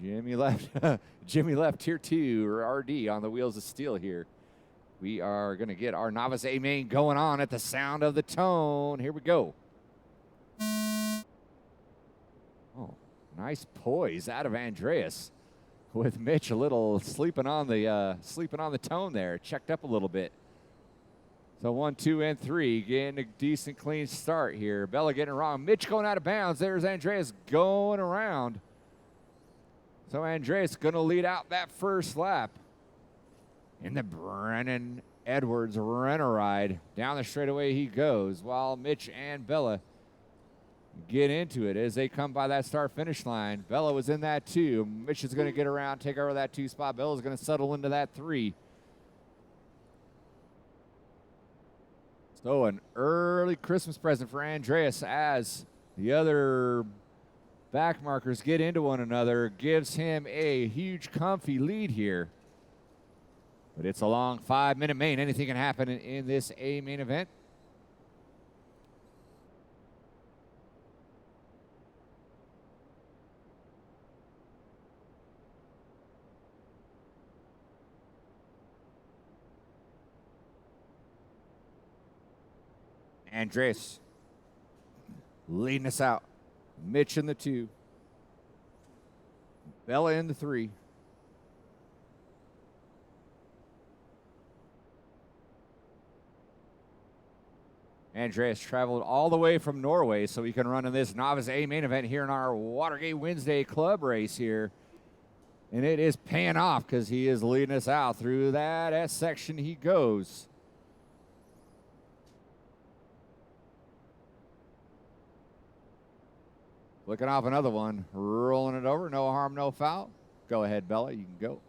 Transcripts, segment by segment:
Jimmy left. Jimmy left tier 2 or RD on the wheels of steel here. We are going to get our novice A main going on at the sound of the tone. Here we go. Oh, nice poise out of Andreas, with Mitch a little sleeping on the tone there. Checked up a little bit. So 1, 2, and 3, getting a decent clean start here. Bella getting it wrong. Mitch going out of bounds. There's Andreas going around. So Andreas going to lead out that first lap in the Brennan Edwards Renner ride. Down the straightaway he goes, while Mitch and Bella get into it as they come by that start-finish line. Bella was in that 2. Mitch is going to get around, take over that 2 spot. Bella's going to settle into that 3. So an early Christmas present for Andreas as the other back markers get into one another. Gives him a huge comfy lead here. But it's a long 5-minute main. Anything can happen in this A main event. Andres leading us out. Mitch in the 2. Bella in the 3. Andreas traveled all the way from Norway so he can run in this novice A main event here in our Watergate Wednesday club race here. And it is paying off because he is leading us out through that S section he goes. Looking off another one, rolling it over, no harm, no foul. Go ahead, Bella, you can go.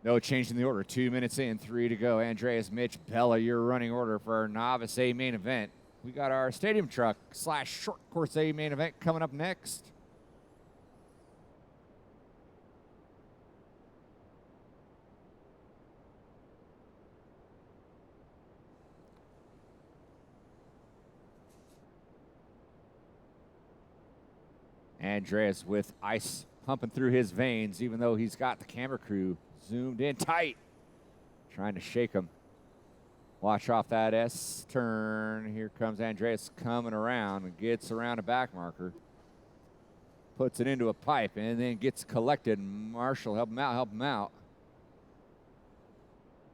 No change in the order. 2 minutes in, 3 to go. Andreas, Mitch, Bella, your running order for our novice A main event. We got our stadium truck / short course A main event coming up next. Andreas with ice pumping through his veins, even though he's got the camera crew zoomed in tight, trying to shake him. Watch off that S turn. Here comes Andreas coming around and gets around a back marker. Puts it into a pipe and then gets collected. Marshall, help him out, help him out.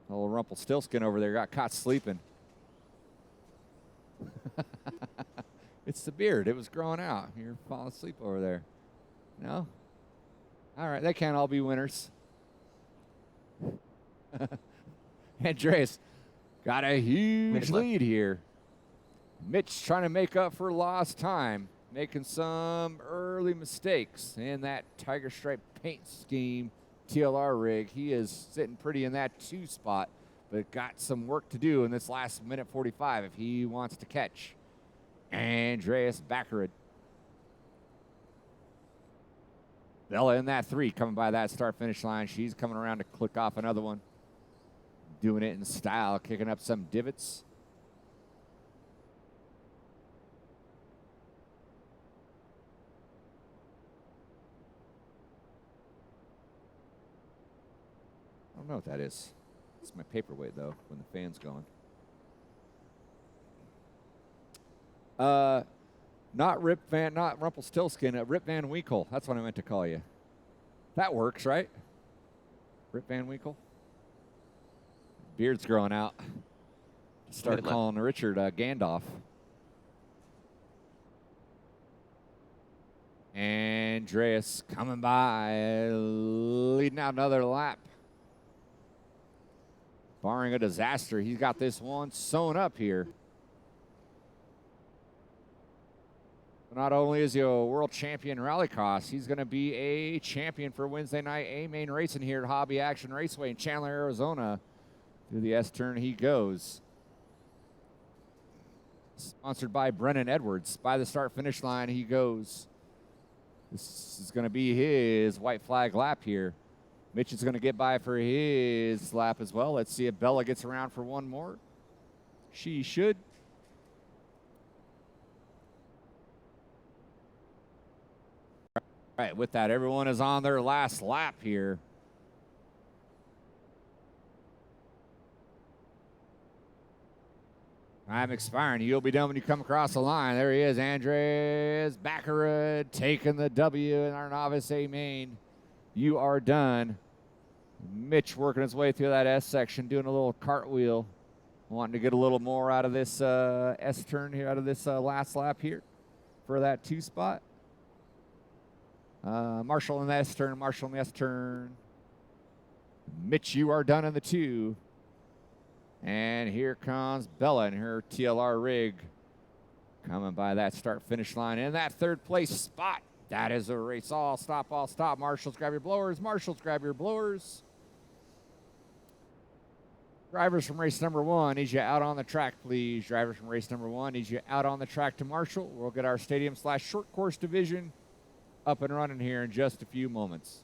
Little Rumpelstiltskin over there got caught sleeping. It's the beard. It was growing out. You're falling asleep over there. No? All right, they can't all be winners. Andreas got a huge lead here. Mitch trying to make up for lost time, making some early mistakes in that Tiger Stripe paint scheme TLR rig. He is sitting pretty in that 2 spot, but got some work to do in this last minute 45 if he wants to catch Andreas Baccarat. Bella in that 3 coming by that start-finish line. She's coming around to click off another one. Doing it in style, kicking up some divots. I don't know what that is. It's my paperweight, though, when the fan's going. Not Rumpelstiltskin, Rip Van Winkle. That's what I meant to call you. That works, right? Rip Van Winkle? Beard's growing out. Start calling Richard Gandalf. Andreas coming by, leading out another lap. Barring a disaster, he's got this one sewn up here. Not only is he a world champion rallycross, he's going to be a champion for Wednesday night A main racing here at Hobby Action Raceway in Chandler, Arizona. Through the S turn he goes. Sponsored by Brennan Edwards. By the start-finish line he goes. This is going to be his white flag lap here. Mitch is going to get by for his lap as well. Let's see if Bella gets around for one more. She should. All right, with that, everyone is on their last lap here. Time expiring. You'll be done when you come across the line. There he is, Andres Baccarat, taking the W in our novice A main. You are done. Mitch working his way through that S section, doing a little cartwheel, wanting to get a little more out of this S turn here, out of this last lap here for that 2 spot. Marshall in the S turn, Marshall in the S turn. Mitch, you are done in the 2. And here comes Bella in her TLR rig, coming by that start-finish line in that 3rd place spot. That is a race. All stop, all stop. Marshals, grab your blowers. Marshals, grab your blowers. Drivers from race number 1, need you out on the track, please. Drivers from race number 1, need you out on the track to Marshall. We'll get our stadium/short course division up and running here in just a few moments.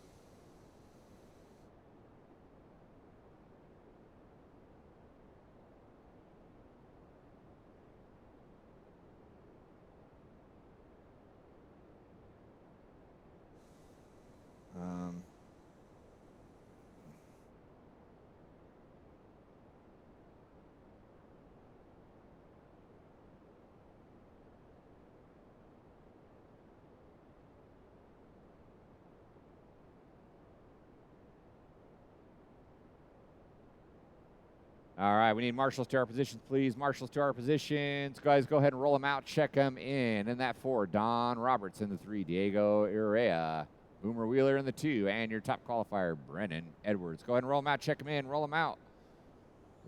All right, we need marshals to our positions, please. Marshals to our positions. Guys, go ahead and roll them out. Check them in. In that 4, Don Roberts. In the 3, Diego Urrea. Boomer Wheeler in the 2. And your top qualifier, Brennan Edwards. Go ahead and roll them out. Check them in. Roll them out.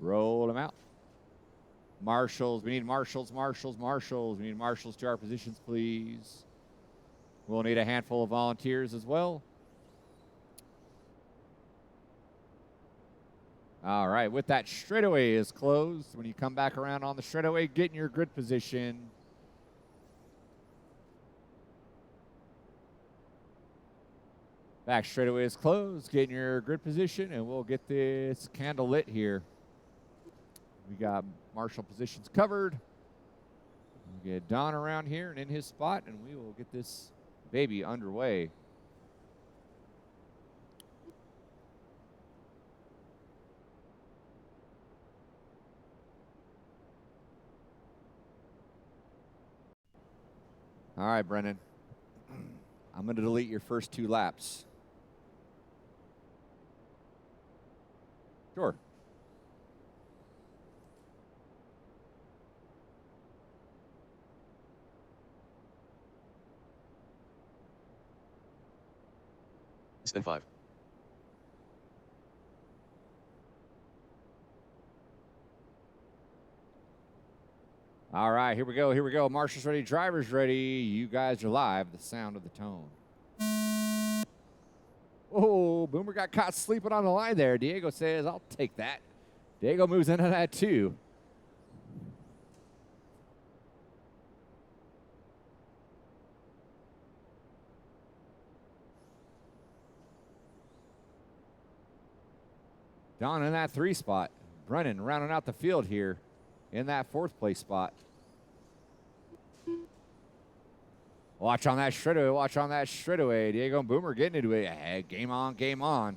Roll them out. Marshals. We need marshals, marshals, marshals. We need marshals to our positions, please. We'll need a handful of volunteers as well. All right, with that, straightaway is closed. When you come back around on the straightaway, get in your grid position. Back straightaway is closed. Get in your grid position, and we'll get this candle lit here. We got marshal positions covered. We'll get Don around here and in his spot, and we will get this baby underway. All right, Brennan. I'm going to delete your first 2 laps. Sure. Less than 5. All right, here we go. Here we go. Marshals ready, drivers ready. You guys are live. The sound of the tone. Oh, Boomer got caught sleeping on the line there. Diego says, I'll take that. Diego moves into that 2. Don in that 3 spot. Brennan rounding out the field here in that 4th place spot. Watch on that straightaway. Watch on that straightaway. Diego and Boomer getting into it. Hey, game on, game on.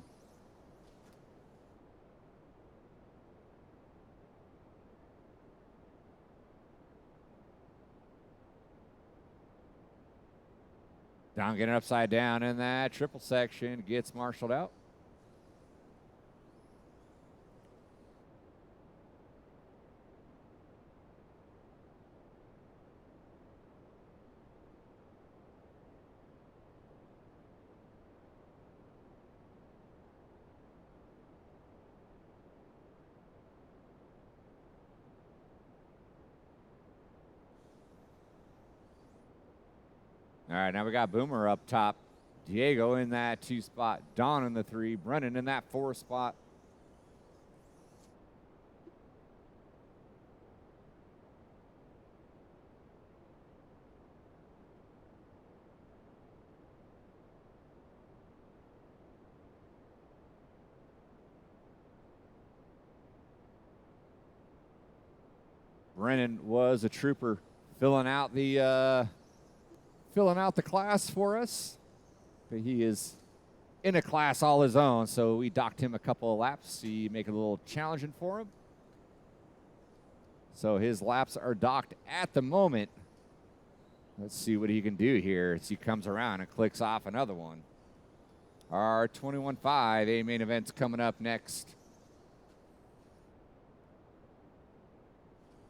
Don getting upside down in that triple section. Gets marshaled out. All right, now we got Boomer up top. Diego in that 2 spot. Don in the 3. Brennan in that 4 spot. Brennan was a trooper filling out the class for us. but he is in a class all his own, so we docked him a couple of laps. See, make it a little challenging for him. So his laps are docked at the moment. Let's see what he can do here as he comes around and clicks off another one. Our 21.5 A main event's coming up next.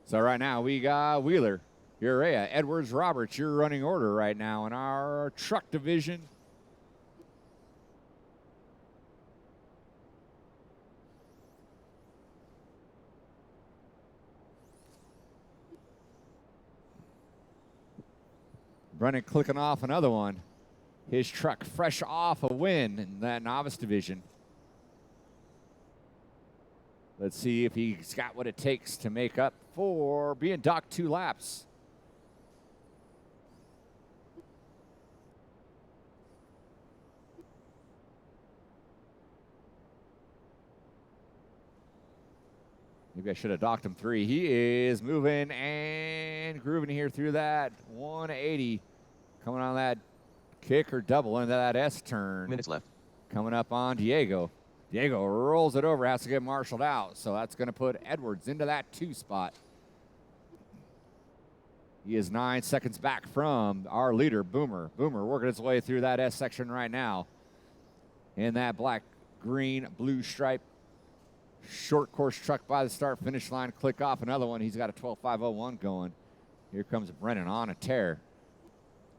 So right now we got Wheeler, Urea, Edwards, Roberts, your running order right now in our truck division. Brennan clicking off another one. His truck fresh off a win in that novice division. Let's see if he's got what it takes to make up for being docked 2 laps. Maybe I should have docked him 3. He is moving and grooving here through that 180. Coming on that kick or double into that S turn. Minutes left. Coming up on Diego. Diego rolls it over, has to get marshaled out. So that's going to put Edwards into that 2 spot. He is 9 seconds back from our leader, Boomer. Boomer working his way through that S section right now. In that black, green, blue stripe. Short course truck by the start finish line. Click off another one. He's got a 12.501 going. Here comes Brennan on a tear.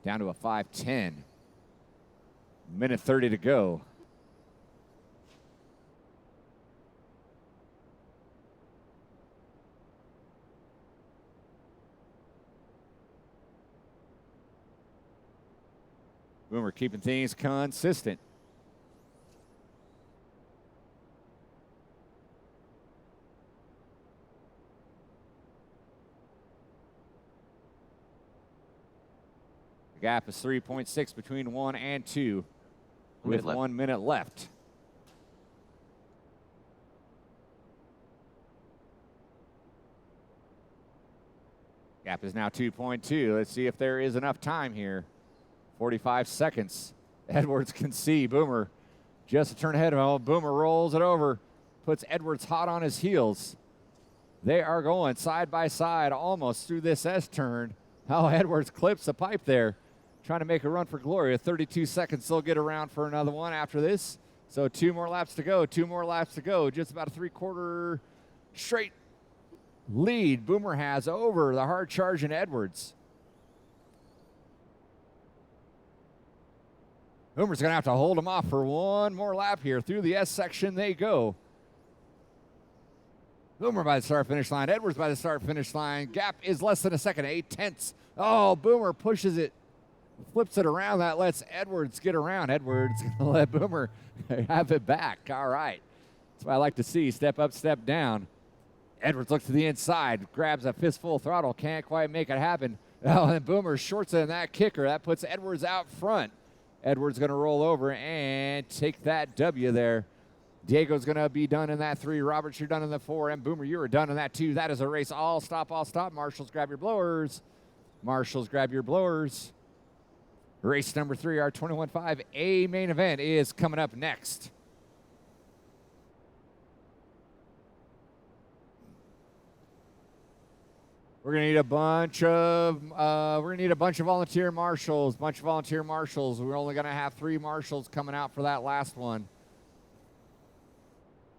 Down to a 5:10. Minute 30 to go. Boomer keeping things consistent. The gap is 3.6 between 1 and 2 with 1 minute left. Gap is now 2.2. Let's see if there is enough time here. 45 seconds. Edwards can see Boomer just a turn ahead of him. Boomer rolls it over, puts Edwards hot on his heels. They are going side by side almost through this S turn. How Edwards clips the pipe there. Trying to make a run for glory. At 32 seconds, they'll get around for another one after this. So 2 more laps to go. 2 more laps to go. Just about a 3/4 straight lead Boomer has over the hard charging Edwards. Boomer's going to have to hold him off for 1 more lap here. Through the S section they go. Boomer by the start-finish line. Edwards by the start-finish line. Gap is less than a second. 8/10. Oh, Boomer pushes it. Flips it around. That lets Edwards get around. Edwards going to let Boomer have it back. All right. That's what I like to see. Step up, step down. Edwards looks to the inside. Grabs a fistful throttle. Can't quite make it happen. Oh, and Boomer shorts in that kicker. That puts Edwards out front. Edwards going to roll over and take that W there. Diego's going to be done in that 3. Roberts, you're done in the 4. And Boomer, you are done in that 2. That is a race. All stop, all stop. Marshals, grab your blowers. Marshals, grab your blowers. Race number 3, our 21.5 A main event is coming up next. We're gonna need a bunch of volunteer marshals. We're only gonna have 3 marshals coming out for that last one.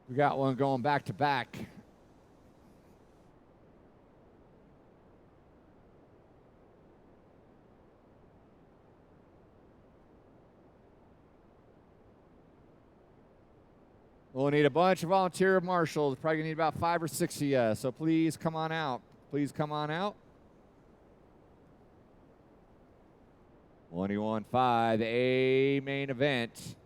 We got one going back to back. We'll need a bunch of volunteer marshals. Probably gonna need about 5 or 6 of you. So please come on out. Please come on out. 21.5 A main event.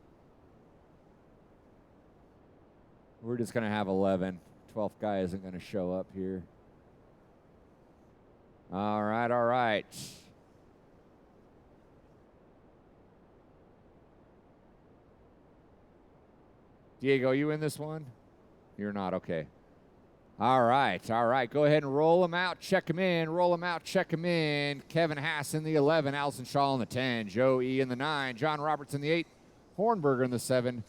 We're just gonna have 11. 12th guy isn't gonna show up here. All right, all right. Diego, you in this one? You're not, okay. All right. Go ahead and roll them out, check them in, roll them out, check them in. Kevin Haas in the 11, Allison Shaw in the 10, Joe E in the 9, John Roberts in the 8, Hornberger in the 7,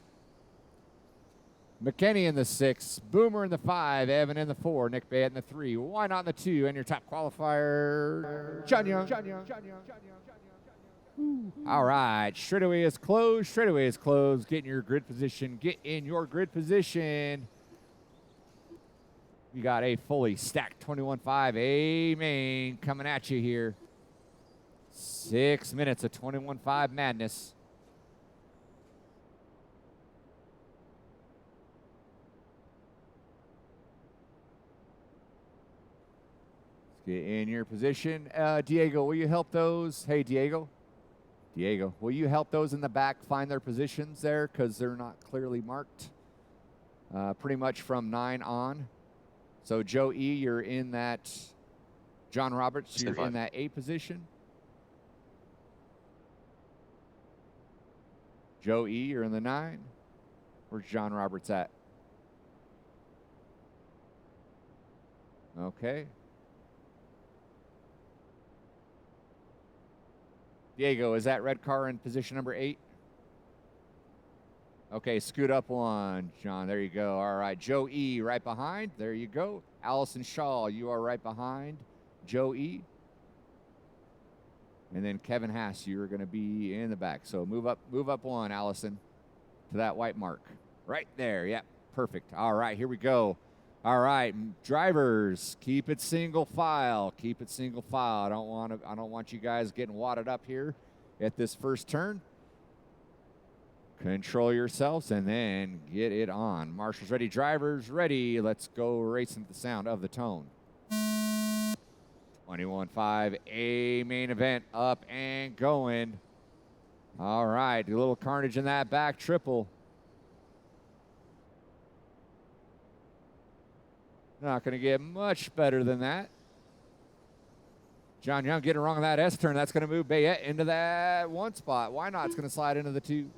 McKinney in the 6, Boomer in the 5, Evan in the 4, Nick Bayett in the 3, Why Not in the 2, and your top qualifier, John Young. All right, straightaway is closed. Get in your grid position. We got a fully stacked 21.5 A main coming at you here. 6 minutes of 21.5 madness. Let's get in your position. Diego, will you help those? Hey, Diego, will you help those in the back find their positions there because they're not clearly marked? Pretty much from 9 on. So, Joe E., you're in that. John Roberts, you're in that A position. Joe E., you're in the 9. Where's John Roberts at? Okay. Diego, is that red car in position number 8? Okay, scoot up 1, John. There you go. All right, Joe E. right behind. There you go. Allison Shaw, you are right behind Joe E. And then Kevin Haas, you're going to be in the back. So move up 1, Allison, to that white mark. Right there. Yep, perfect. All right, here we go. All right, drivers, keep it single file. I don't want you guys getting wadded up here at this first turn. Control yourselves and then get it on. Marshals ready, drivers ready. Let's go racing to the sound of the tone. 21.5 A main event up and going. All right, a little carnage in that back triple. Not going to get much better than that. John Young getting wrong on that S turn. That's going to move Bayette into that 1 spot. Why not? It's going to slide into the 2.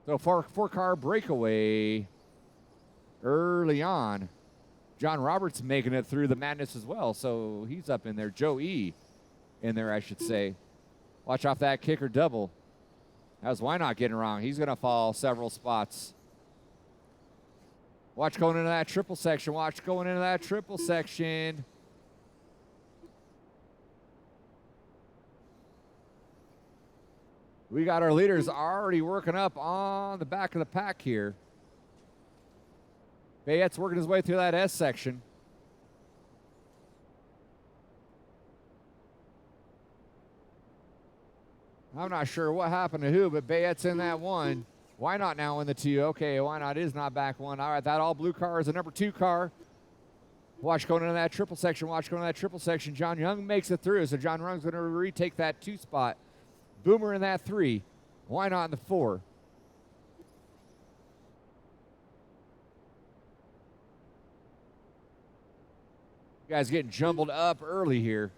So 4-car breakaway early on. John Roberts making it through the madness as well, so he's up in there. Joe E. in there, I should say. Watch off that kicker double. How's Why Not getting wrong? He's going to fall several spots. Watch going into that triple section. We got our leaders already working up on the back of the pack here. Bayette's working his way through that S section. I'm not sure what happened to who, but Bayette's in that 1. Why Not now in the 2? Okay, Why Not is not back 1. All right, that all blue car is a number 2 car. Watch going into that triple section. John Young makes it through, so John Young's going to retake that 2 spot. Boomer in that 3. Why Not in the 4? You guys getting jumbled up early here.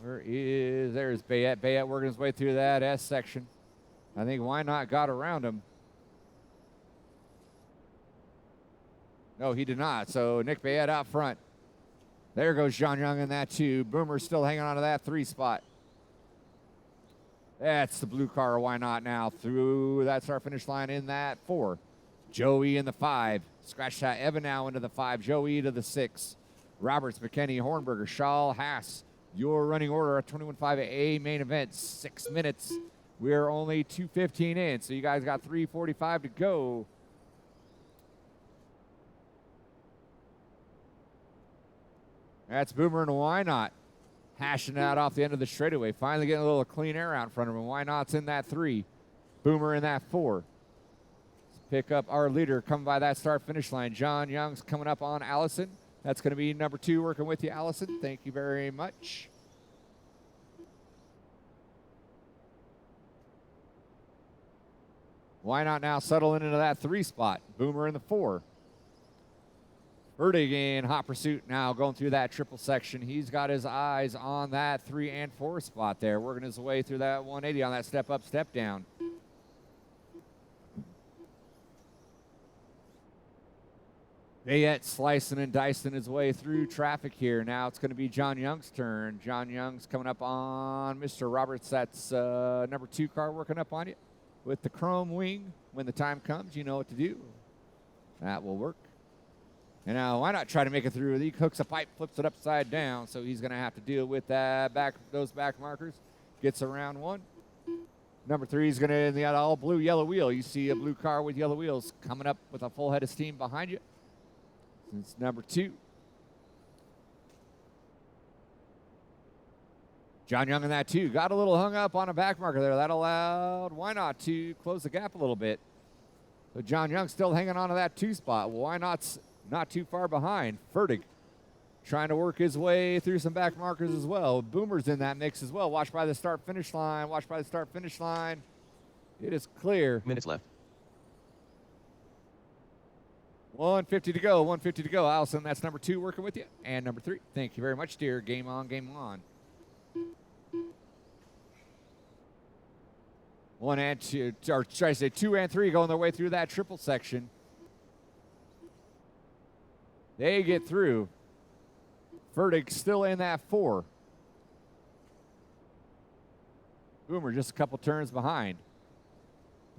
There's Bayette. Bayette working his way through that S section. I think Why Not got around him. No, he did not. So Nick Bayette out front. There goes John Young in that 2. Boomer's still hanging on to that 3 spot. That's the blue car. Why Not now through that start finish line in that 4. Joey in the 5. Scratch that. Evan now into the 5. Joey to the 6. Roberts, McKinney, Hornberger, Shaw, Haas. Your running order at 21.5 A main event. 6 minutes. We are only 2:15 in, so you guys got 3:45 to go. That's Boomer and Why Not hashing out off the end of the straightaway. Finally getting a little clean air out in front of him. Why Not's in that 3. Boomer in that 4. Let's pick up our leader coming by that start-finish line. John Young's coming up on Allison. That's going to be number 2 working with you, Allison. Thank you very much. Why Not now settling into that 3 spot. Boomer in the 4. Fertig in hot pursuit now, going through that triple section. He's got his eyes on that 3 and 4 spot there, working his way through that 180 on that step up, step down. Bayette slicing and dicing his way through traffic here. Now it's going to be John Young's turn. John Young's coming up on Mr. Roberts. That's number 2 car working up on you with the chrome wing. When the time comes, you know what to do. That will work. And now, why not try to make it through? He hooks a pipe, flips it upside down, so he's going to have to deal with that those back markers. Gets around 1. Number 3 is going to in the all blue yellow wheel. You see a blue car with yellow wheels coming up with a full head of steam behind you. It's number 2. John Young in that 2. Got a little hung up on a back marker there. That allowed Why Not to close the gap a little bit. So John Young still hanging on to that 2 spot. Why Not's not too far behind. Fertig trying to work his way through some back markers as well. Boomer's in that mix as well. Watch by the start-finish line. Watch by the start-finish line. It is clear. Minutes left. 150 to go. 150 to go. Allison, that's number 2 working with you. And number 3. Thank you very much, dear. Game on, game on. 1 and 2, or should I say 2 and 3 going their way through that triple section. They get through. Fertig still in that 4. Boomer just a couple turns behind.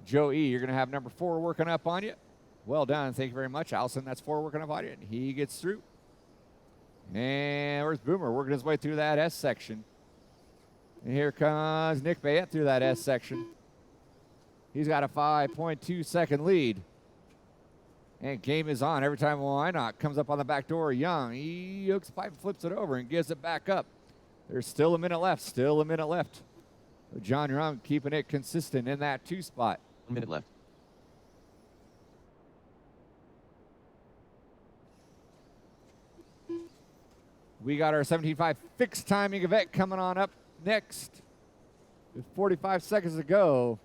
Joe E., you're going to have number 4 working up on you. Well done. Thank you very much, Allison. That's 4 working up on you. And he gets through. And where's Boomer? Working his way through that S section. And here comes Nick Bayette through that S section. He's got a 5.2 second lead. And game is on. Every time Why Not comes up on the back door, Young, he hooks the pipe, flips it over, and gives it back up. There's still a minute left. Still a minute left. So John Young keeping it consistent in that 2 spot. 1 minute left. We got our 17.5 fixed timing event coming on up next. With 45 seconds to go.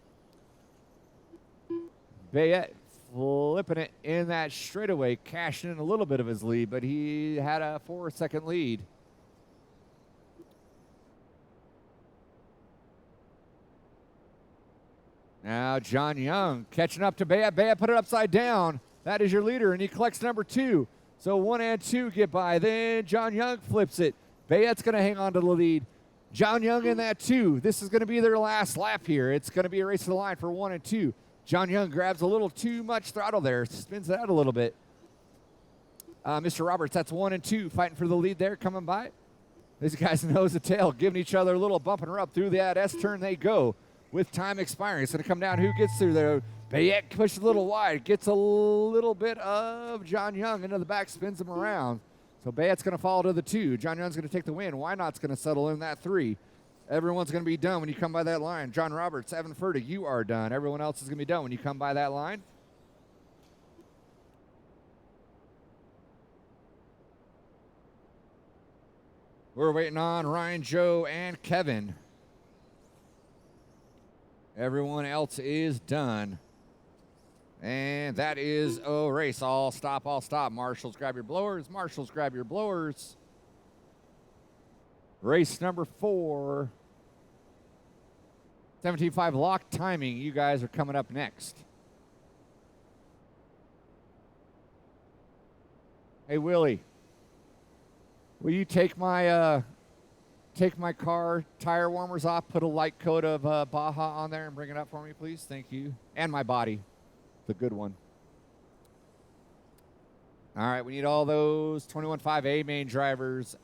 Bayette flipping it in that straightaway, cashing in a little bit of his lead, but he had a 4-second lead. Now John Young catching up to Bayette. Bayette put it upside down. That is your leader, and he collects number 2. So 1 and 2 get by. Then John Young flips it. Bayette's going to hang on to the lead. John Young in that 2. This is going to be their last lap here. It's going to be a race to the line for 1 and 2. John Young grabs a little too much throttle there, spins it out a little bit. Mr. Roberts, that's 1 and 2, fighting for the lead there, coming by. These guys nose to tail, giving each other a little bump and rub through that S turn they go with time expiring. It's going to come down who gets through there. Bayette pushes a little wide, gets a little bit of John Young into the back, spins him around. So Bayette's going to fall to the 2. John Young's going to take the win. Why Not's going to settle in that 3. Everyone's going to be done when you come by that line. John Roberts, Evan Fertig, you are done. Everyone else is going to be done when you come by that line. We're waiting on Ryan, Joe, and Kevin. Everyone else is done. And that is a race. All stop, all stop. Marshals, grab your blowers. Marshals, grab your blowers. Race number 4. 17.5 lock timing. You guys are coming up next. Hey, Willie. Will you take my car tire warmers off, put a light coat of Baja on there and bring it up for me, please? Thank you. And my body. The good one. All right, we need all those 21.5 A main drivers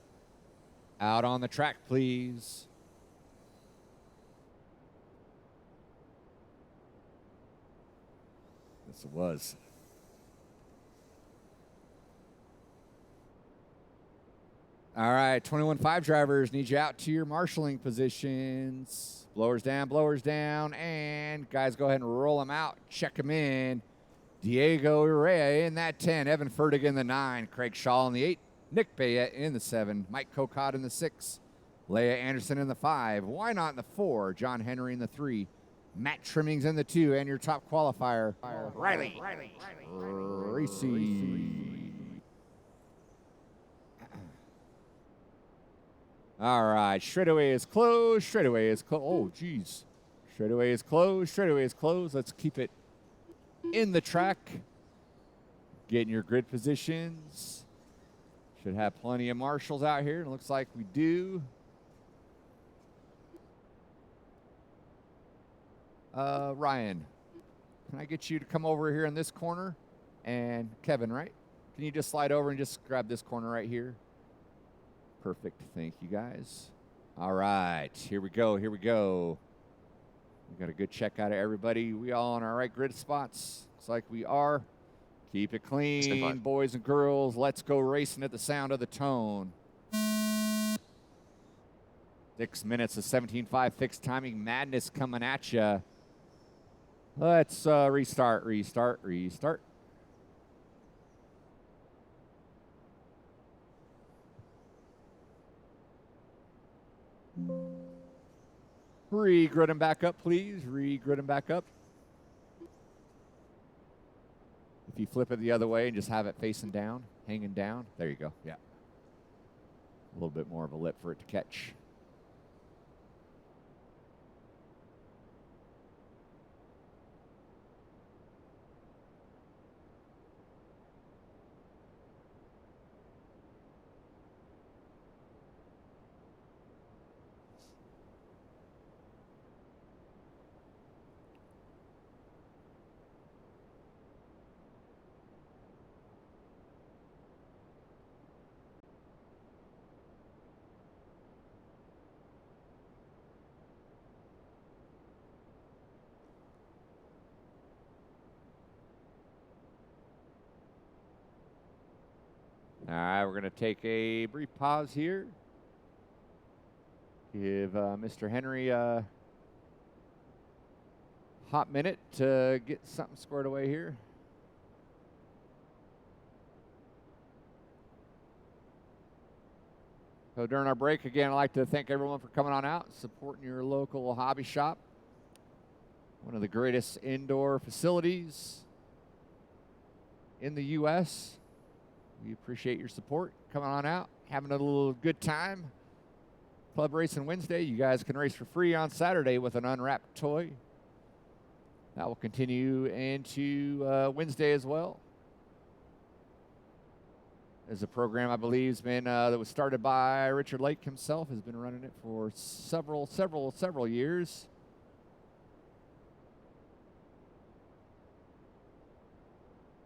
out on the track, please. Yes, it was. All right, 21.5 drivers, need you out to your marshalling positions. Blowers down, and guys, go ahead and roll them out. Check them in. Diego Urrea in that 10. Evan Fertig in the 9. Craig Shaw in the 8. Nick Bayette in the 7. Mike Cocott in the 6. Leia Anderson in the 5. Why Not in the 4? John Henry in the 3. Matt Trimmings in the 2. And your top qualifier, Riley. Racy. All right, straightaway is closed. Straightaway is closed. Oh, geez. Straightaway is closed. Straightaway is closed. Let's keep it in the track. Get in your grid positions. Should have plenty of marshals out here. It looks like we do. Ryan, can I get you to come over here in this corner? And Kevin, right? Can you just slide over and just grab this corner right here? Perfect. Thank you, guys. All right. Here we go. Here we go. We got a good check out of everybody. We all on our right grid spots. Looks like we are. Keep it clean, boys and girls. Let's go racing at the sound of the tone. 6 minutes of 17.5 fixed timing madness coming at you. Let's restart. Re-grid them back up, please. Re-grid them back up. If you flip it the other way and just have it facing down, hanging down, there you go. Yeah. A little bit more of a lip for it to catch. All right, we're going to take a brief pause here. Give Mr. Henry a hot minute to get something squared away here. So during our break, again, I'd like to thank everyone for coming on out, supporting your local hobby shop. One of the greatest indoor facilities in the U.S. We appreciate your support. Coming on out, having a little good time. Club Racing Wednesday. You guys can race for free on Saturday with an unwrapped toy. That will continue into Wednesday as well. As a program, I believe, has been that was started by Richard Lake himself. Has been running it for several years.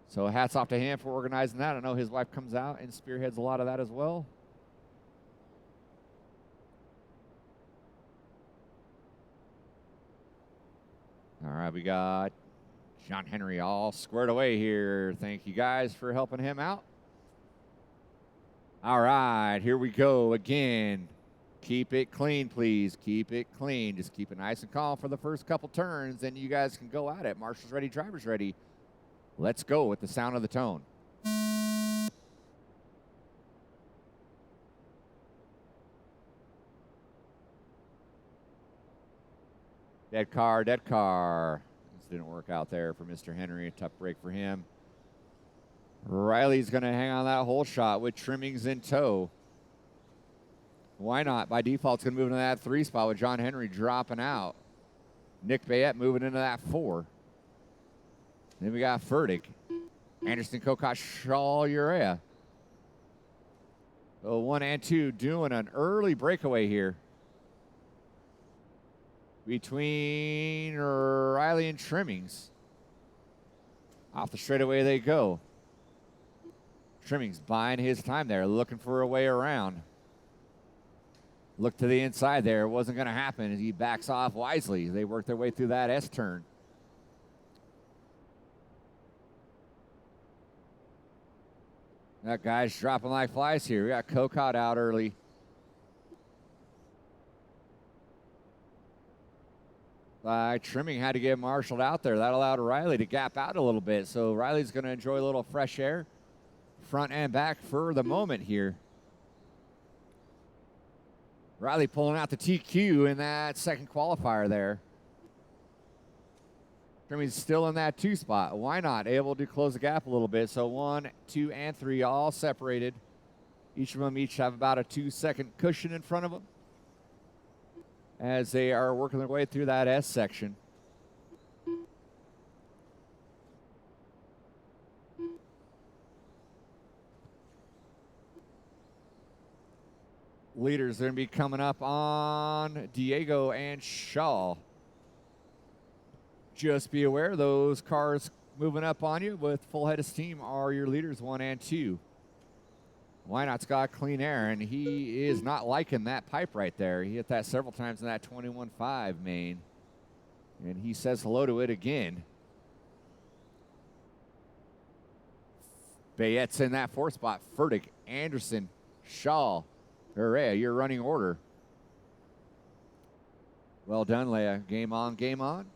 So hats off to him for organizing that. I know his wife comes out and spearheads a lot of that as well. All right, we got John Henry all squared away here. Thank you guys for helping him out. All right, here we go again. Keep it clean, please. Keep it clean. Just keep it nice and calm for the first couple turns, then you guys can go at it. Marshals ready, drivers ready. Let's go with the sound of the tone. Dead car, dead car. This didn't work out there for Mr. Henry. A tough break for him. Riley's going to hang on that hole shot with trimmings in tow. Why not? By default, it's going to move into that 3 spot with John Henry dropping out. Nick Bayette moving into that 4. Then we got Furtick. Anderson, Kokot, Shaw, Urea. So 1 and 2 doing an early breakaway here between Riley and Trimmings. Off the straightaway they go. Trimmings buying his time there, looking for a way around. Look to the inside there. It wasn't going to happen as he backs off wisely. They work their way through that S-turn. That guy's dropping like flies here. We got Kokot out early. Trimming had to get marshaled out there. That allowed Riley to gap out a little bit. So Riley's going to enjoy a little fresh air, front and back for the moment here. Riley pulling out the TQ in that second qualifier there. Trimming's still in that 2 spot. Why not? Able to close the gap a little bit. So 1, 2, and 3 all separated. Each of them have about a 2-second cushion in front of them as they are working their way through that S section. Leaders are going to be coming up on Diego and Shaw. Just be aware, those cars moving up on you with full head of steam are your leaders 1 and 2. Why Not's got clean air, and he is not liking that pipe right there. He hit that several times in that 21.5 main, and he says hello to it again. Bayette's in that 4th spot. Furtick, Anderson, Shaw, Urea, your running order. Well done, Leia. Game on, game on.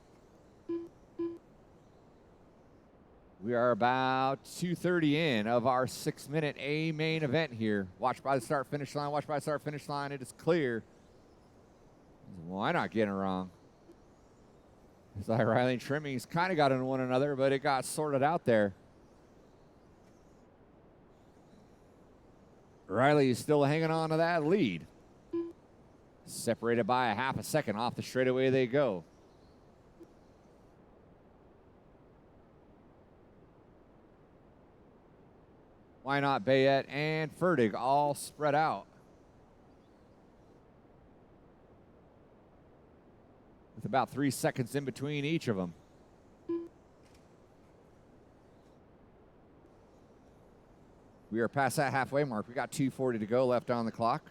We are about 2:30 in of our 6-minute A main event here. Watch by the start finish line. Watch by the start finish line. It is clear. Why not getting it wrong? It's like Riley and Trimmings kind of got into one another, but it got sorted out there. Riley is still hanging on to that lead. Separated by a half a second. Off the straightaway they go. Why not Bayette and Fertig all spread out? With about 3 seconds in between each of them. We are past that halfway mark. We got 2:40 to go left on the clock.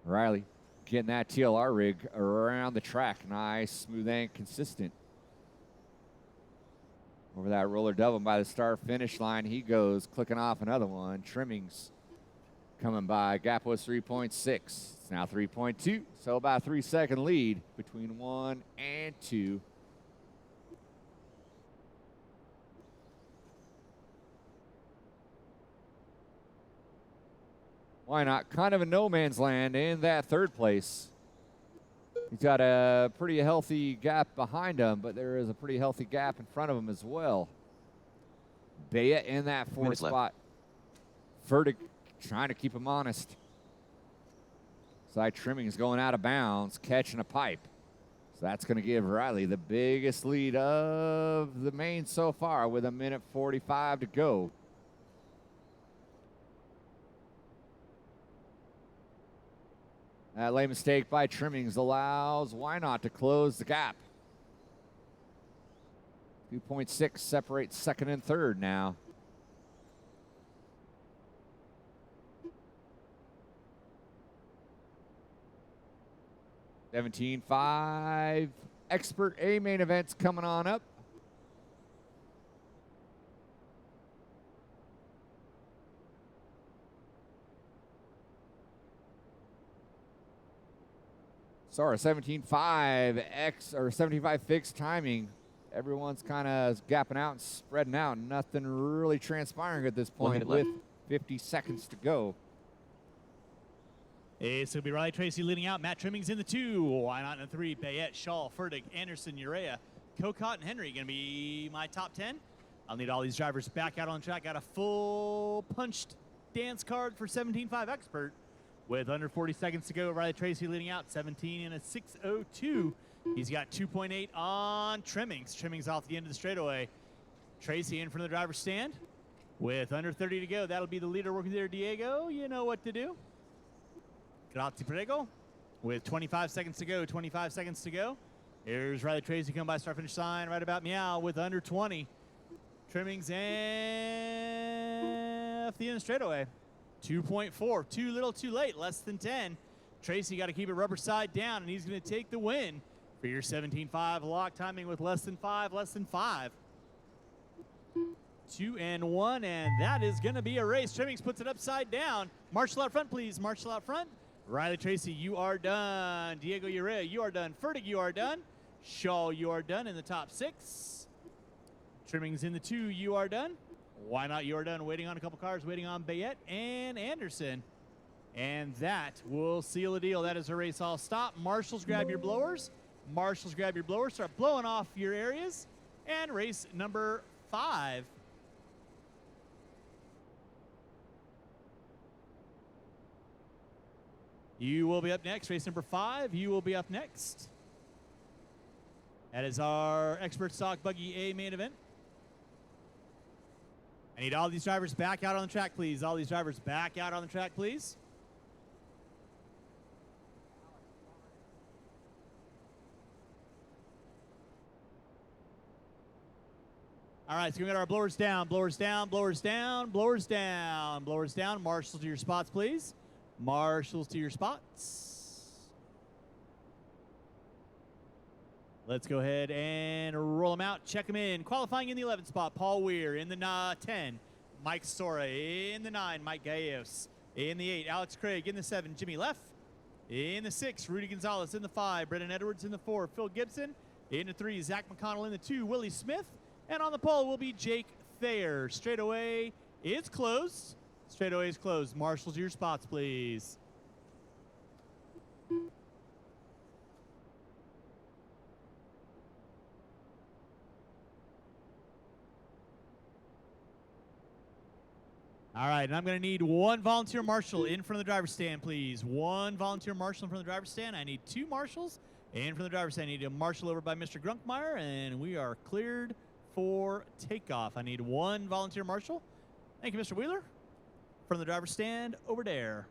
Riley getting that TLR rig around the track. Nice, smooth and consistent. Over that roller double by the start finish line, he goes, clicking off another one. Trimmings coming by. Gap was 3.6. It's now 3.2. So about a 3-second lead between 1 and 2. Why not? Kind of a no man's land in that 3rd place. He's got a pretty healthy gap behind him, but there is a pretty healthy gap in front of him as well. Bayette in that 4th spot. Fertig trying to keep him honest. Side Trimmings going out of bounds, catching a pipe. So that's going to give Riley the biggest lead of the main so far with 1:45 to go. That late mistake by Trimmings allows Why Not to close the gap. 2.6 separates 2nd and 3rd now. $17.5 Expert A main events coming on up. Sorry, 17.5 X or 75 fixed timing. Everyone's kind of gapping out and spreading out. Nothing really transpiring at this point with 50 seconds to go. It's going to be Riley Tracy leading out. Matt Trimmings in the 2. Why Not in the 3? Bayette, Shaw, Fertig, Anderson, Urea, Cocott, and Henry going to be my top 10. I'll need all these drivers back out on track. Got a full punched dance card for 17.5 Expert. With under 40 seconds to go, Riley Tracy leading out, 17 and a 6:02. He's got 2.8 on Trimmings. Trimmings off the end of the straightaway. Tracy in front of the driver's stand. With under 30 to go, that'll be the leader working there, Diego. You know what to do. Grazie prego. With 25 seconds to go, 25 seconds to go. Here's Riley Tracy coming by start finish line right about meow with under 20. Trimmings and off the end of the straightaway. 2.4, too little, too late, less than 10. Tracy got to keep it rubber side down, and he's going to take the win for your 17.5 lock timing with less than 5, less than 5. 2 and 1, and that is going to be a race. Trimmings puts it upside down. Marshall out front, please. Marshall out front. Riley Tracy, you are done. Diego Urea, you are done. Fertig, you are done. Shaw, you are done in the top 6. Trimmings in the 2, you are done. Why Not, you are done. Waiting on a couple cars, waiting on Bayette and Anderson. And that will seal the deal. That is a race all stop. Marshals, grab your blowers. Marshals, grab your blowers. Start blowing off your areas. And race number 5. You will be up next. Race number 5, you will be up next. That is our Expert Stock Buggy A main event. I need all these drivers back out on the track, please. All these drivers back out on the track, please. All right, so we got our blowers down, blowers down, blowers down, blowers down, blowers down. Marshals to your spots, please. Marshals to your spots. Let's go ahead and roll them out. Check them in. Qualifying in the 11th spot, Paul Weir. In the 10, Mike Sora. In the 9, Mike Gallegos. In the 8, Alex Craig. In the 7, Jimmy Leff. In the 6, Rudy Gonzalez. In the 5, Brendan Edwards. In the 4, Phil Gibson. In the 3, Zach McConnell. In the 2, Willie Smith. And on the pole will be Jake Thayer. Straightaway is closed. Straightaway is closed. Marshals to your spots, please. All right, and I'm going to need one volunteer marshal in front of the driver's stand, please. One volunteer marshal in front of the driver's stand. I need 2 marshals in front of the driver's stand. I need a marshal over by Mr. Grunkmeyer, and we are cleared for takeoff. I need 1 volunteer marshal. Thank you, Mr. Wheeler. From the driver's stand, over there.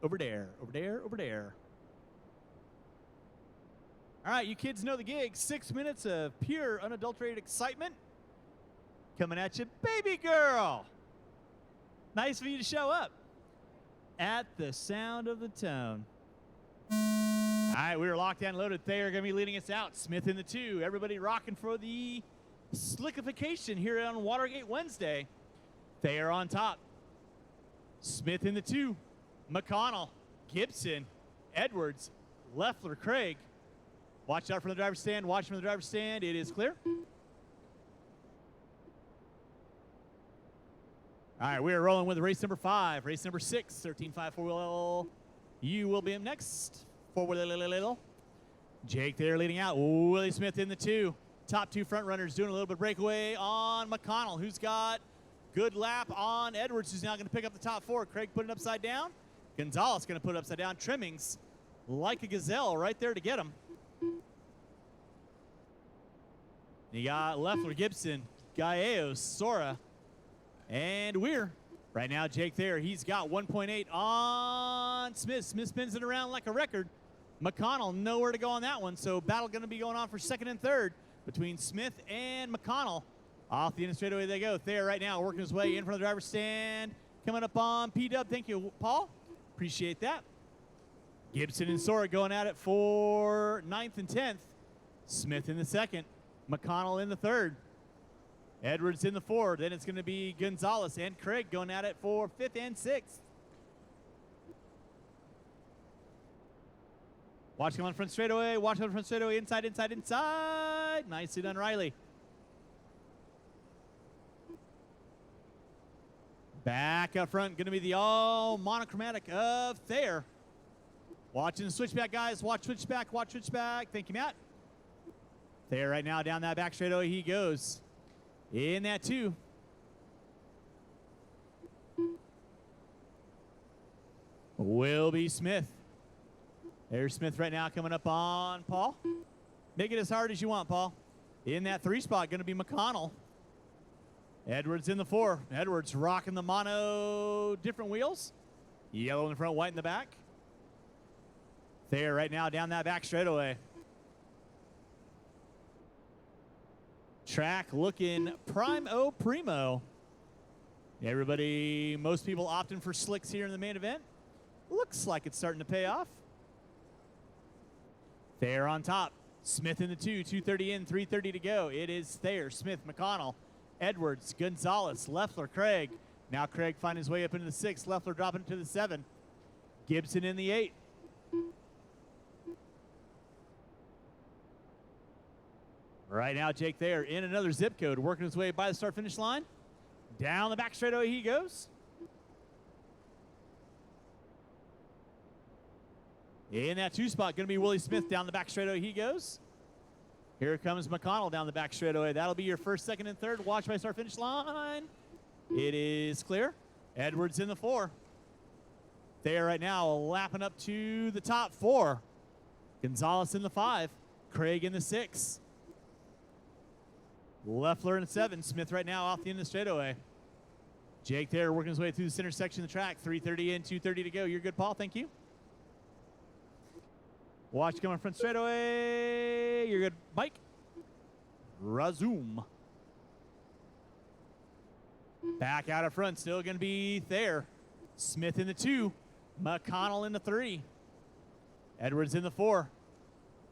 Over there, over there, over there. All right, you kids know the gig. 6 minutes of pure, unadulterated excitement. Coming at you, baby girl. Nice of you to show up. At the sound of the tone. All right, we are locked and loaded. Thayer going to be leading us out. Smith in the 2. Everybody rocking for the slickification here on Watergate Wednesday. Thayer on top. Smith in the 2. McConnell, Gibson, Edwards, Leffler, Craig. Watch out for the driver's stand. Watch from the driver's stand. It is clear. All right, we are rolling with race number 5. Race number 6, 13.5 4-wheel. You will be up next. 4-wheel. Jake there leading out. Willie Smith in the 2. Top 2 front runners doing a little bit of breakaway on McConnell, who's got good lap on Edwards, who's now going to pick up the top 4. Craig put it upside down. Gonzalez going to put it upside down. Trimmings like a gazelle right there to get him. You got Leffler, Gibson, Gallegos, Sora, and Weir. Right now, Jake there, he's got 1.8 on Smith. Smith spins it around like a record. McConnell nowhere to go on that one, so battle going to be going on for 2nd and 3rd between Smith and McConnell. Off the end straightaway they go. Thayer right now working his way in front of the driver's stand. Coming up on P-Dub. Thank you, Paul. Appreciate that. Gibson and Sora going at it for 9th and 10th. Smith in the 2nd. McConnell in the 3rd. Edwards in the 4th. Then it's going to be Gonzalez and Craig going at it for 5th and 6th. Watch him on front straightaway. Watch him on front straightaway. Inside, inside, inside. Nicely done, Riley. Back up front, going to be the all monochromatic of Thayer. Watching the switchback, guys. Watch switchback, watch switchback. Thank you, Matt. Thayer right now down that back straightaway he goes. In that 2. Will be Smith. There's Smith right now coming up on Paul. Make it as hard as you want, Paul. In that 3 spot, going to be McConnell. Edwards in the 4. Edwards rocking the mono different wheels. Yellow in the front, white in the back. Thayer right now down that back straightaway. Track looking primo. Everybody, most people opting for slicks here in the main event. Looks like it's starting to pay off. Thayer on top. Smith in the 2, 2:30 in, 3:30 to go. It is Thayer, Smith, McConnell, Edwards, Gonzalez, Leffler, Craig. Now Craig finding his way up into the 6. Leffler dropping to the 7. Gibson in the 8. Right now, Jake Thayer in another zip code, working his way by the start-finish line. Down the back straightaway he goes. In that 2 spot, going to be Willie Smith down the back straightaway he goes. Here comes McConnell down the back straightaway. That'll be your 1st, 2nd, and 3rd. Watch by start-finish line. It is clear. Edwards in the 4. Edwards right now down that back straightaway he goes. In that 2 spot, going to be Willie Smith down the back straightaway he goes. Here comes McConnell down the back straightaway. That'll be your 1st, 2nd, and 3rd. Watch by start-finish line. It is clear. Edwards in the 4. Thayer right now lapping up to the top 4. Gonzalez in the 5. Craig in the 6. Leffler in the 7. Smith right now off the end of the straightaway. Jake Thayer working his way through the center section of the track. 3:30 in, 2:30 to go. You're good, Paul. Thank you. Watch coming front straightaway. You're good, Mike. Razoom. Back out of front. Still going to be Thayer. Smith in the 2. McConnell in the 3. Edwards in the 4.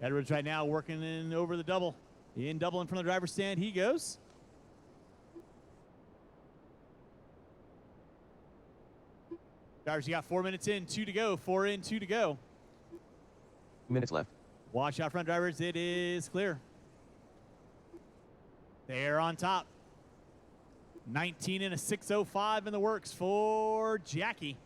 Edwards right now working in over the double. In double in front of the driver's stand. He goes. Drivers, you got 4 minutes in, 2 to go. 4 in, 2 to go. Minutes left. Watch out front, drivers. It is clear. They're on top. 19 and a 6:05 in the works for Jackie.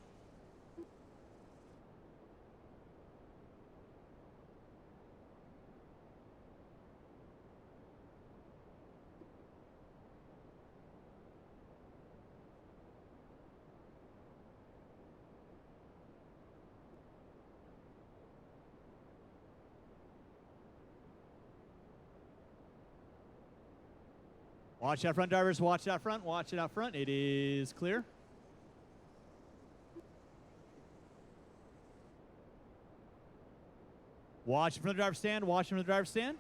Watch out front, drivers. Watch it out front. Watch it out front. It is clear. Watch in front of the driver's stand. Watch in front of the driver's stand.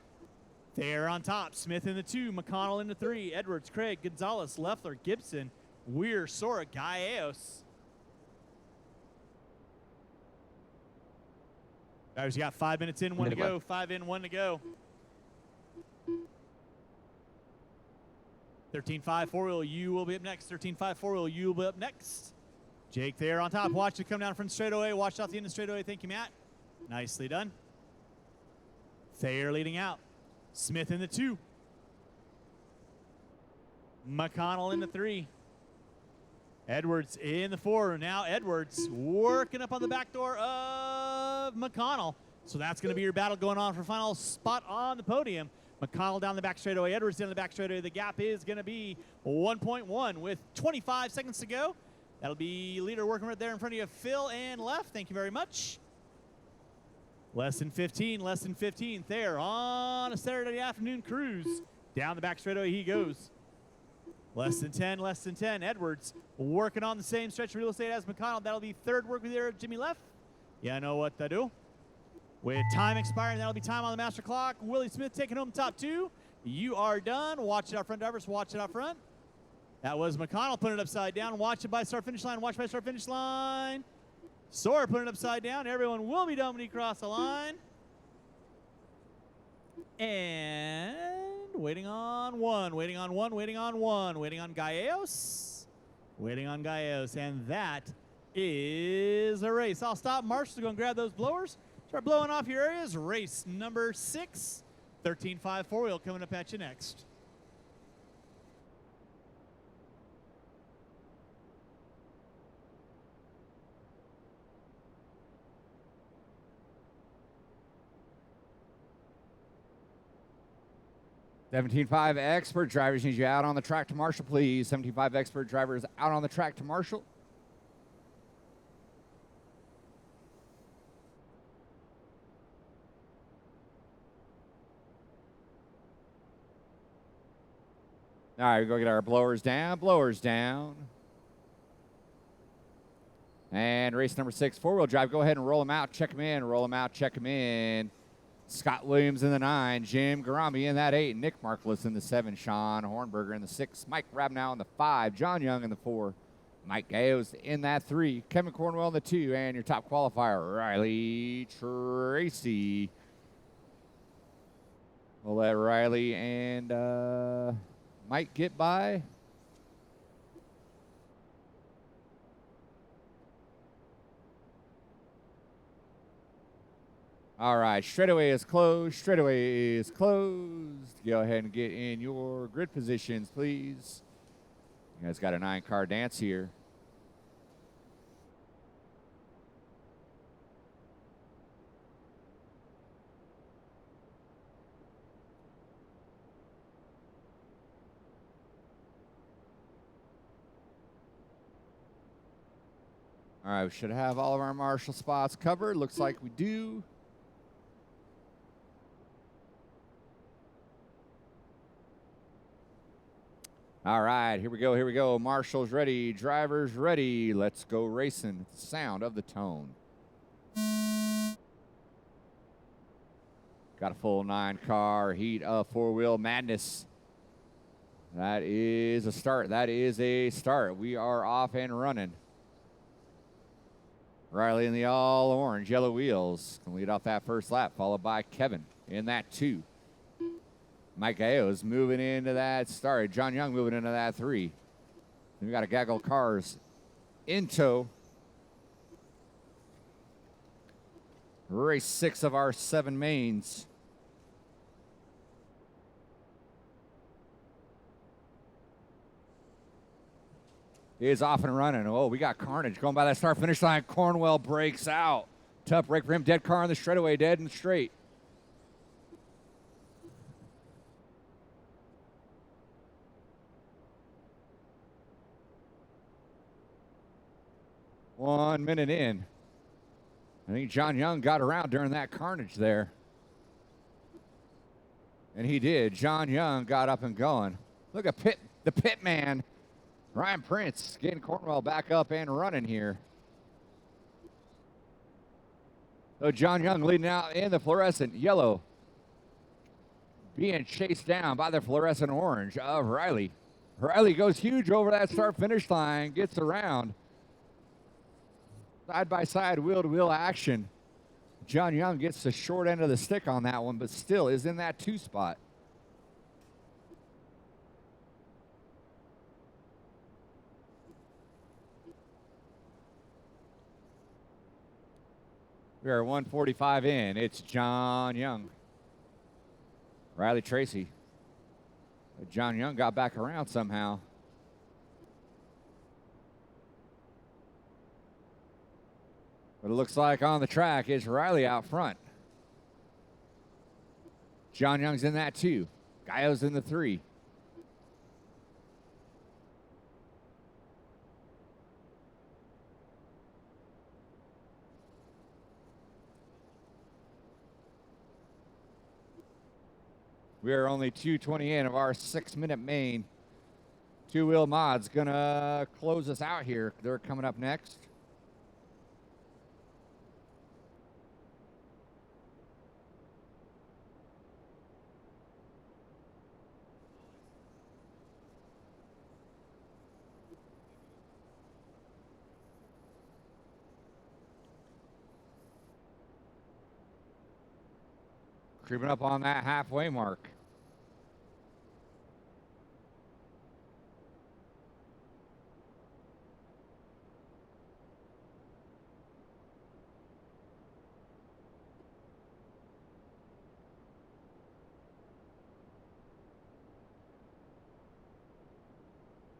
They're on top. Smith in the 2. McConnell in the 3. Edwards, Craig, Gonzalez, Leffler, Gibson, Weir, Sora, Gallegos. Drivers, you got 5 minutes in, 1 to go. 5 in, 1 to go. 13.5 4-wheel, you will be up next. 13.5 4-wheel, you will be up next. Jake there on top. Watch it come down from straightaway. Watch out the end of straightaway. Thank you, Matt. Nicely done. Thayer leading out. Smith in the 2. McConnell in the 3. Edwards in the 4. Now Edwards working up on the back door of McConnell. So that's going to be your battle going on for final spot on the podium. McConnell down the back straightaway. Edwards down the back straightaway. The gap is going to be 1.1 with 25 seconds to go. That'll be leader working right there in front of you, Phil and left. Thank you very much. Less than 15, less than 15. There on a Saturday afternoon cruise. Down the back straightaway he goes. Less than 10, less than 10. Edwards working on the same stretch of real estate as McConnell. That'll be third work with there, Jimmy left. Yeah, I know what to do. With time expiring, that'll be time on the master clock. Willie Smith taking home top 2. You are done. Watch it out front, drivers. Watch it out front. That was McConnell putting it upside down. Watch it by start finish line. Watch by start finish line. Sora putting it upside down. Everyone will be done when he cross the line. And waiting on 1. Waiting on 1. Waiting on 1. Waiting on Gallegos. Waiting on Gallegos. And that is a race. I'll stop. Marshall's going to grab those blowers. Start blowing off your areas. Race number 6, 13.5 4-wheel coming up at you next. $17.5 expert drivers need you out on the track to Marshall, please. $17.5 expert drivers out on the track to Marshall. All right, we go get our blowers down, blowers down. And race number 6, 4-wheel drive. Go ahead and roll them out, check them in, roll them out, check them in. Scott Williams in the 9, Jim Garami in that 8, Nick Marklis in the 7, Sean Hornberger in the 6, Mike Rabnow in the 5, John Young in the 4, Mike Gallegos in that 3, Kevin Cornwell in the 2, and your top qualifier, Riley Tracy. We'll let Riley and Mike get by. All right, straightaway is closed. Straightaway is closed. Go ahead and get in your grid positions, please. You guys got a 9-car dance here. All right, we should have all of our marshal spots covered. Looks like we do. All right, here we go, here we go. Marshals ready, drivers ready. Let's go racing. Sound of the tone. Got a full 9-car heat of four-wheel madness. That is a start. That is a start. We are off and running. Riley in the all orange, yellow wheels. Can lead off that first lap, followed by Kevin in that 2. Mike Gallo's moving into that start. John Young moving into that 3. We got a gaggle of cars in tow. Race 6 of our 7 mains. Is off and running. Oh, we got carnage going by that start finish line. Cornwell breaks out. Tough break for him. Dead car on the straightaway, dead and straight. One minute in. I think John Young got around during that carnage there. And he did. John Young got up and going. Look at the pit man. Ryan Prince getting Cornwell back up and running here. So John Young leading out in the fluorescent yellow. Being chased down by the fluorescent orange of Riley. Riley goes huge over that start-finish line, gets around. Side-by-side, wheel-to-wheel action. John Young gets the short end of the stick on that one, but still is in that 2 spot. We are 145 in. It's John Young. Riley Tracy. But John Young got back around somehow. But it looks like on the track is Riley out front. John Young's in that 2. Gallo's in the 3. We are only 2:20 in of our 6-minute main. Two-wheel mod's gonna close us out here. They're coming up next. Creeping up on that halfway mark.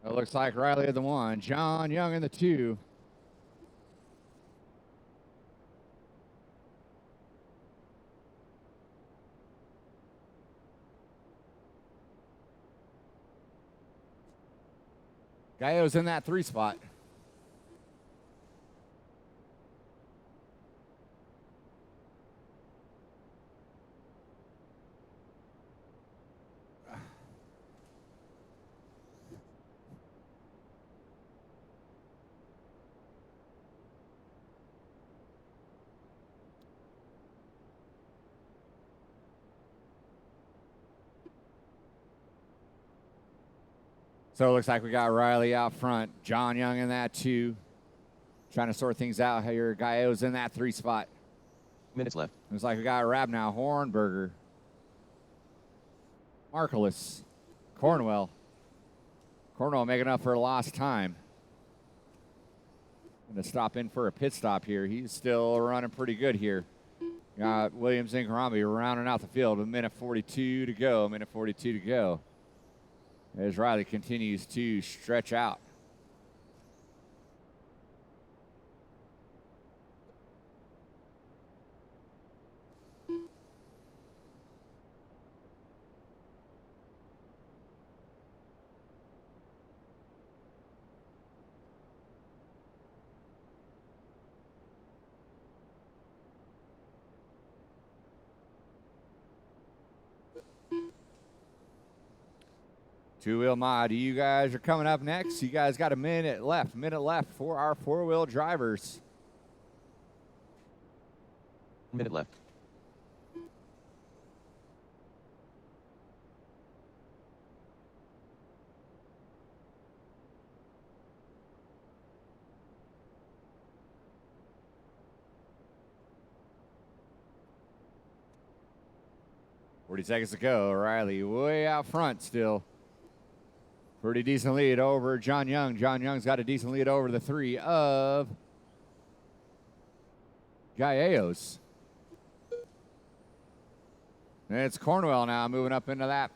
It looks like Riley at the 1, John Young in the 2. Gallo's in that 3 spot. So it looks like we got Riley out front. John Young in that 2. Trying to sort things out here. Gallo's in that 3 spot. Minutes left. Looks like we got Rabnow, Hornberger, Markowitz, Cornwell. Cornwell making up for lost time. Going to stop in for a pit stop here. He's still running pretty good here. Got Williams and Karambi rounding out the field. A minute 42 to go. Minute 42 to go. As Riley continues to stretch out. Two-wheel mod, you guys are coming up next. You guys got a minute left for our four-wheel drivers. Minute left. Seconds to go. Riley way out front still. Pretty decent lead over John Young. John Young's got a decent lead over the 3 of Gallegos. And it's Cornwell now moving up into that.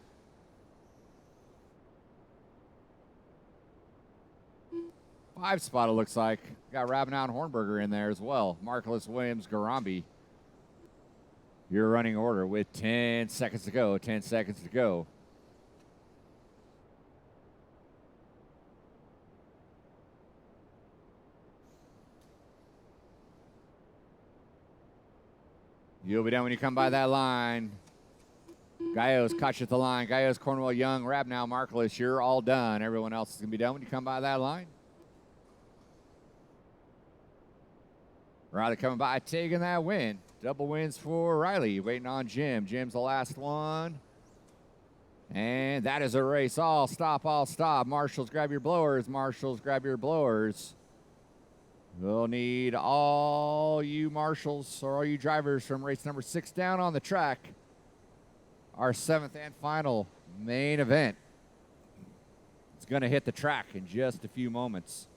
Five spot, it looks like. Got Ravenau and Hornberger in there as well. Marcellus, Williams, Garambi. Your running order with 10 seconds to go. 10 seconds to go. You'll be done when you come by that line. Gallegos caught you at the line. Gallegos, Cornwell, Young, Ravenau, Marcellus. You're all done. Everyone else is going to be done when you come by that line. Riley coming by, taking that win. Double wins for Riley. Waiting on Jim. Jim's the last one. And that is a race. All stop, all stop. Marshals, grab your blowers. Marshals, grab your blowers. We'll need all you marshals or all you drivers from race number 6 down on the track. Our 7th and final main event. It's going to hit the track in just a few moments.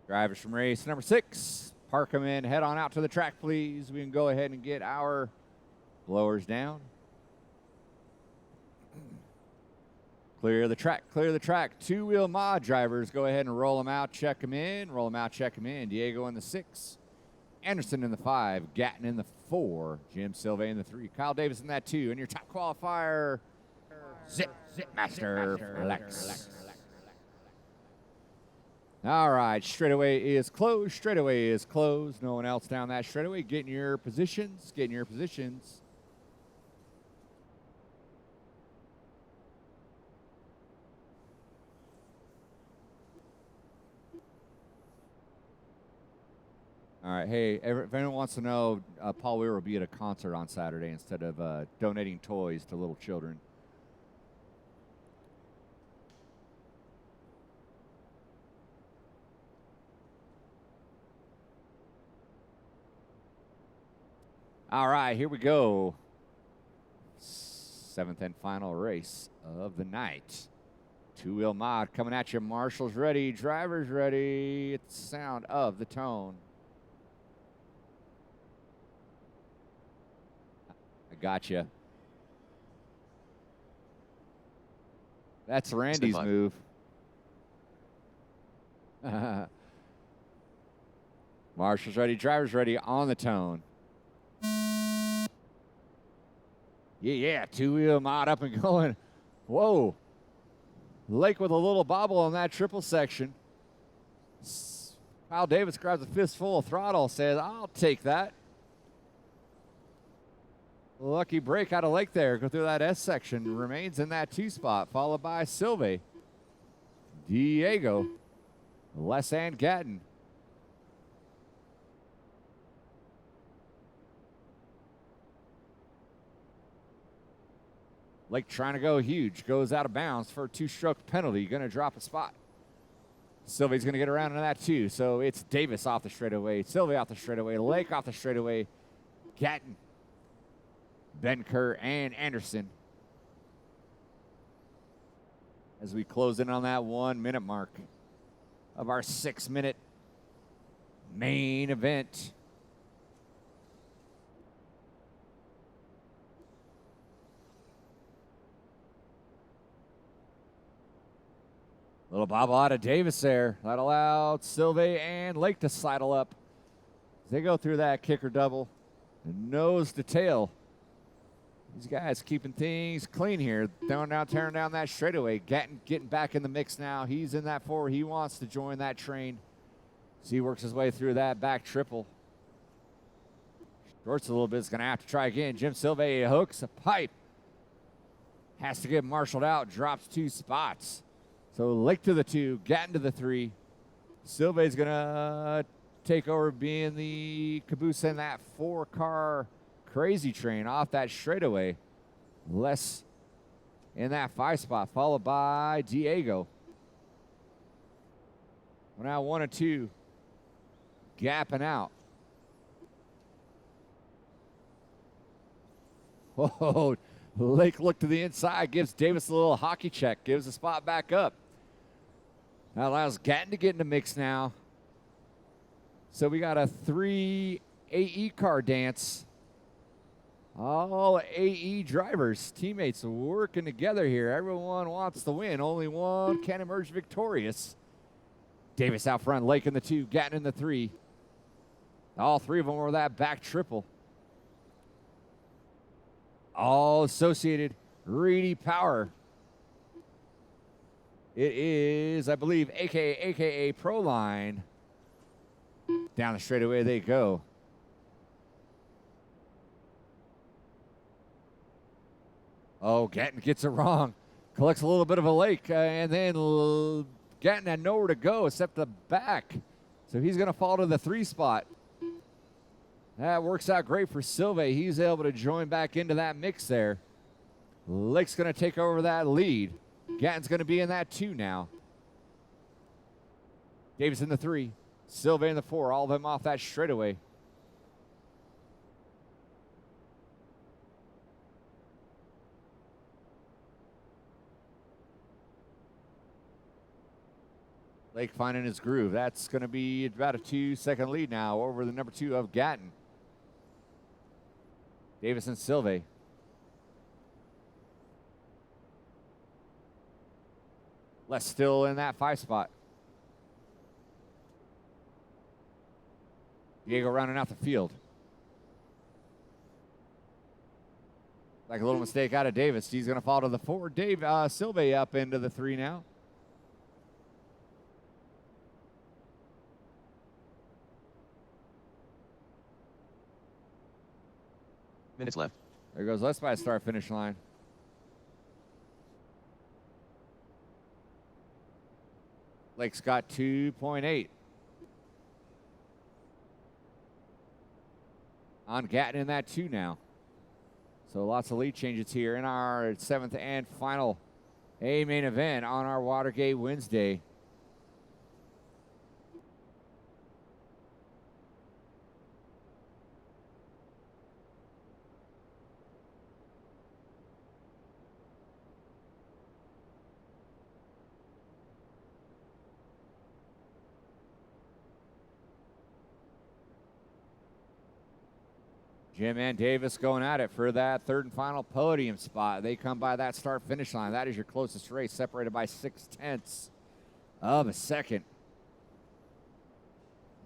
Drivers from race number 6, park them in, head on out to the track, please. We can go ahead and get our blowers down. Clear the track, clear the track. Two-wheel mod drivers, go ahead and roll them out, check them in, roll them out, check them in. Diego in the 6, Anderson in the 5, Gatton in the 4, Jim Silva in the 3, Kyle Davis in that 2, and your top qualifier, Zip Master Flex. All right, straightaway is closed. Straightaway is closed. No one else down that straightaway. Get in your positions. Get in your positions. All right, hey, if anyone wants to know, Paul Weir will be at a concert on Saturday instead of donating toys to little children. All right, here we go. 7th and final race of the night. Two-wheel mod coming at you. Marshals ready, drivers ready. It's the sound of the tone. I got you. That's Randy's move. Marshals ready, drivers ready, on the tone. Yeah, two-wheel mod up and going. Whoa. Lake with a little bobble on that triple section. Kyle Davis grabs a fistful of throttle, says, I'll take that. Lucky break out of Lake there. Go through that S section. Remains in that 2 spot, followed by Silve, Diego, Les and Gatton. Lake trying to go huge, goes out of bounds for a 2-stroke penalty. Going to drop a spot. Silve's going to get around into that too. So it's Davis off the straightaway, Silve off the straightaway, Lake off the straightaway, Gatton, Ben Kerr, and Anderson. As we close in on that 1 minute mark of our 6-minute main event. Little bobble out of Davis there. That allowed Silve and Lake to sidle up. As they go through that kicker double. Nose to tail. These guys keeping things clean here. Tearing down that straightaway. Getting back in the mix now. He's in that four. He wants to join that train. So he works his way through that back triple. Shorts a little bit. Is going to have to try again. Jim Silva hooks a pipe. Has to get marshaled out. Drops 2 spots. So Lake to the 2. Gatton to the 3. Silva's going to take over being the caboose in that 4-car crazy train off that straightaway. Les in that 5 spot, followed by Diego. Well, now 1 and 2 gapping out. Whoa, Lake look to the inside, gives Davis a little hockey check, gives the spot back up. That allows Gatton to get in the mix now. So we got a 3 AE car dance. All AE drivers, teammates working together here. Everyone wants to win. Only one can emerge victorious. Davis out front, Lake in the 2, Gatton in the 3. All 3 of them were that back triple. All associated Reedy Power. It is, I believe, AKA Proline. Down the straightaway they go. Oh, Gatton gets it wrong. Collects a little bit of a Lake, and then Gatton had nowhere to go except the back. So he's going to fall to the 3 spot. That works out great for Silva. He's able to join back into that mix there. Lake's going to take over that lead. Gatton's going to be in that 2 now. Davis in the 3. Silva in the 4. All of them off that straightaway. Lake finding his groove. That's going to be about a 2-second lead now over the number 2 of Gatton. Davis and Silva. Les still in that 5 spot. Diego rounding out the field. Like a little mistake out of Davis. He's going to fall to the 4. Silva up into the 3 now. Minutes left. There goes Les by start finish line. Lake's got 2.8. On Gatton in that 2 now. So lots of lead changes here in our 7th and final A main event on our Watergate Wednesday. Jim and Davis going at it for that 3rd and final podium spot. They come by that start-finish line. That is your closest race, separated by 0.6 of a second.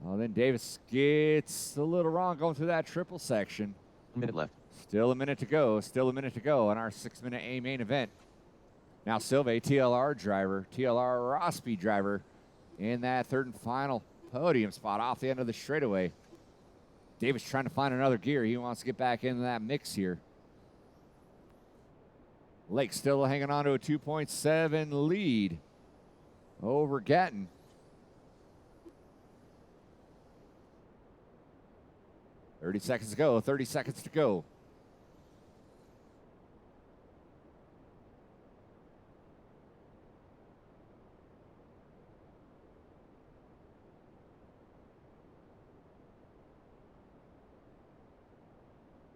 Well, then Davis gets a little wrong going through that triple section. 1 minute left. Still a minute to go. Still a minute to go in our 6-minute A main event. Now Silva, TLR driver, TLR raw speed driver, in that 3rd and final podium spot off the end of the straightaway. Davis trying to find another gear. He wants to get back into that mix here. Lake still hanging on to a 2.7 lead over Gatton. Thirty seconds to go. 30 seconds to go.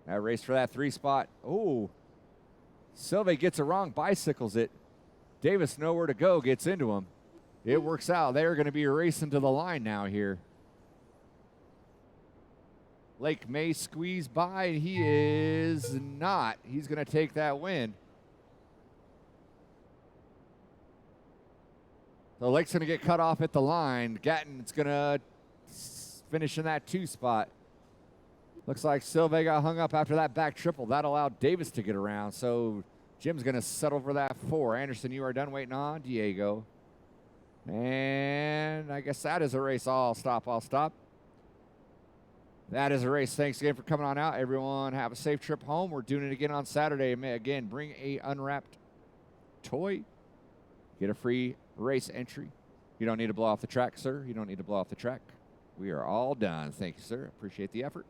That race for that 3 spot. Oh, Silva gets it wrong, bicycles it. Davis nowhere to go, gets into him. It works out. They're going to be racing to the line now here. Lake may squeeze by, and he is not. He's going to take that win. So Lake's going to get cut off at the line. Gatton's going to finish in that 2 spot. Looks like Silve got hung up after that back triple. That allowed Davis to get around. So Jim's going to settle for that 4. Anderson, you are done waiting on Diego. And I guess that is a race. I'll stop. That is a race. Thanks again for coming on out. Everyone have a safe trip home. We're doing it again on Saturday. Again, bring a unwrapped toy. Get a free race entry. You don't need to blow off the track, sir. You don't need to blow off the track. We are all done. Thank you, sir. Appreciate the effort.